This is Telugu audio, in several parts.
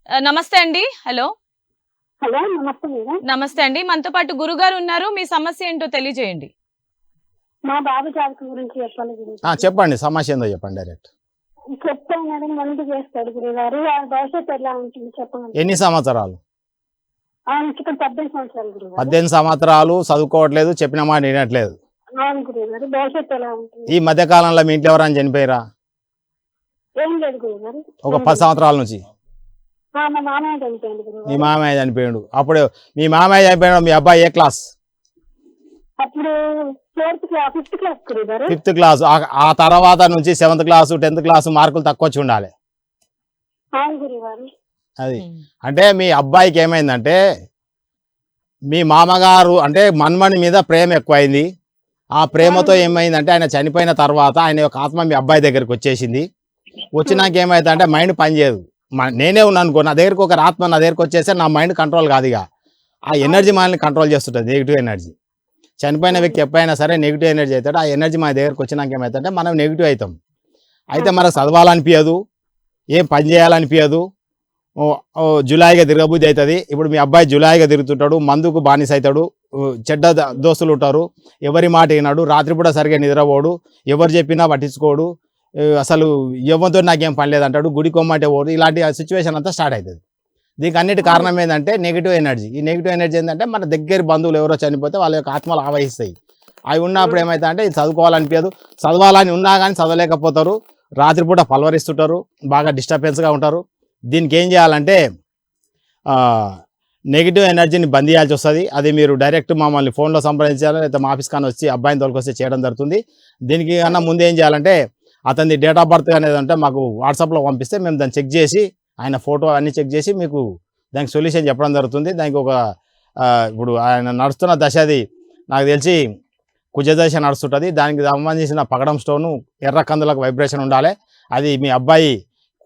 నమస్తే అండి. హలో. హలో. నమస్తే మేడం. నమస్తే అండి. మనతో పాటు గురుగారు ఉన్నారు. మీ సమస్య ఏంటో తెలియజేయండి. మా బాబు జాతకం గురించి చెప్పాలి గురుగారు. చెప్పండి, సమస్య ఏందో చెప్పండి డైరెక్ట్. చెప్తాను మేడం, వంట చేస్తాడు గురుగారు. ఆ భవిష్యత్తు ఎలా ఉంటుంది చెప్పండి. ఎన్ని సంవత్సరాలు? ఇప్పుడు 18 సంవత్సరాలు గురుగారు. 18 సంవత్సరాలు, చదువుకోవట్లేదు, చెప్పిన మాట వినట్లేదు. అవును గురుగారు. భవిష్యత్తు ఎలా ఉంటుంది? ఈ మధ్య కాలంలో మీ ఇంట్లో ఎవరైనా చనిపోయారా? ఏం లేదు గురుగారు. ఒక 10 సంవత్సరాల నుంచి మా మామయ్య చనిపోయింది మీ గురుగారు. మామయ్య చనిపోయాడు. అప్పుడు మీ మామయ్య చనిపోయాడు, మీ అబ్బాయి ఏ క్లాస్? అప్పుడు 5th క్లాస్ గురుగారు. 5th class. ఆ తర్వాత నుంచి 7th క్లాసు 10th క్లాసు మార్కులు తక్కువ వచ్చి ఉండాలి. అవును గురుగారు. అది అంటే మీ అబ్బాయికి ఏమైందంటే మీ మామగారు అంటే మన్మని మీద ప్రేమ ఎక్కువైంది. ఆ ప్రేమతో ఏమైందంటే ఆయన చనిపోయిన తర్వాత ఆయన యొక్క ఆత్మ మీ అబ్బాయి దగ్గరికి వచ్చేసింది. వచ్చినాక ఏమైందంటే మైండ్ పనిచేయదు. నేనే ఉన్నాను అనుకో, నా దగ్గరికి ఒక ఆత్మ నా దగ్గరికి వచ్చేస్తే నా మైండ్ కంట్రోల్ కాదు. ఇక ఆ ఎనర్జీ మనల్ని కంట్రోల్ చేస్తుంటుంది, నెగిటివ్ ఎనర్జీ. చనిపోయిన వ్యక్తి ఎప్పుడైనా సరే నెగిటివ్ ఎనర్జీ అవుతాడు. ఆ ఎనర్జీ మన దగ్గరకు వచ్చినాక ఏమవుతుందంటే మనం నెగిటివ్ అవుతాం. అయితే మనకు చదవాలనిపించదు, ఏం పని చేయాలనిపించదు, జులాయిగా తిరగబుద్ధి అవుతుంది. ఇప్పుడు మీ అబ్బాయి జులాయిగా తిరుగుతుంటాడు, మందుకు బానిస అవుతాడు, చెడ్డ దోస్తులు ఉంటారు, ఎవరి మాట వినాడు, రాత్రిపూట సరిగా నిద్రపోడు, ఎవరు చెప్పినా పట్టించుకోడు, అసలు ఎవరితో నాకేం పని లేదంటాడు, గుడి కొమ్మంటే పోడు. ఇలాంటి సిచ్యువేషన్ అంతా స్టార్ట్ అవుతుంది. దీనికి అన్నిటి కారణం ఏంటంటే నెగిటివ్ ఎనర్జీ. ఈ నెగిటివ్ ఎనర్జీ ఏంటంటే మన దగ్గర బంధువులు ఎవరో చనిపోతే వాళ్ళ యొక్క ఆత్మలు ఆవహిస్తాయి. అవి ఉన్నప్పుడు ఏమవుతుందంటే ఇది చదువుకోవాలనిపించదు, చదవాలని ఉన్నా కానీ చదవలేకపోతారు, రాత్రిపూట పలవరిస్తుంటారు, బాగా డిస్టర్బెన్స్గా ఉంటారు. దీనికి ఏం చేయాలంటే నెగిటివ్ ఎనర్జీని బంద్ చేయాల్సి వస్తుంది. అది మీరు డైరెక్ట్ మమ్మల్ని ఫోన్లో సంప్రదించాలి, లేకపోతే మా ఆఫీస్ కానీ వచ్చి అబ్బాయిని తోలుకొస్తే చేయడం జరుగుతుంది. దీనికి కన్నా ముందు ఏం చేయాలంటే అతని డేట్ ఆఫ్ బర్త్ అనేది అంటే మాకు వాట్సాప్లో పంపిస్తే మేము దాన్ని చెక్ చేసి ఆయన ఫోటో అన్నీ చెక్ చేసి మీకు దానికి సొల్యూషన్ చెప్పడం జరుగుతుంది. దానికి ఒక ఇప్పుడు ఆయన నడుస్తున్న దశ అది నాకు తెలిసి కుజదశ నడుస్తుంటుంది. దానికి సంబంధించిన పగడం స్టోను ఎర్ర కందులకు వైబ్రేషన్ ఉండాలి. అది మీ అబ్బాయి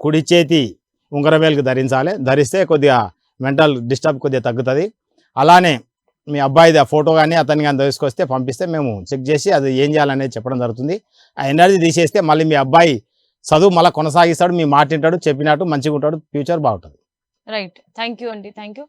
కుడి చేతి ఉంగరవేలుకు ధరించాలి. ధరిస్తే కొద్దిగా మెంటల్ డిస్టర్బ్ కొద్దిగా తగ్గుతుంది. అలానే మీ అబ్బాయిది ఆ ఫోటో కానీ అతన్ని కానీ తీసుకొస్తే పంపిస్తే మేము చెక్ చేసి అది ఏం చేయాలనేది చెప్పడం జరుగుతుంది. ఆ ఎనర్జీ తీసేస్తే మళ్ళీ మీ అబ్బాయి చదువు మళ్ళీ కొనసాగిస్తాడు, మీ మాట వింటాడు, చెప్పినట్టు మంచిగా ఉంటాడు, ఫ్యూచర్ బాగుంటుంది. రైట్. థ్యాంక్ యూ అండి. Thank you.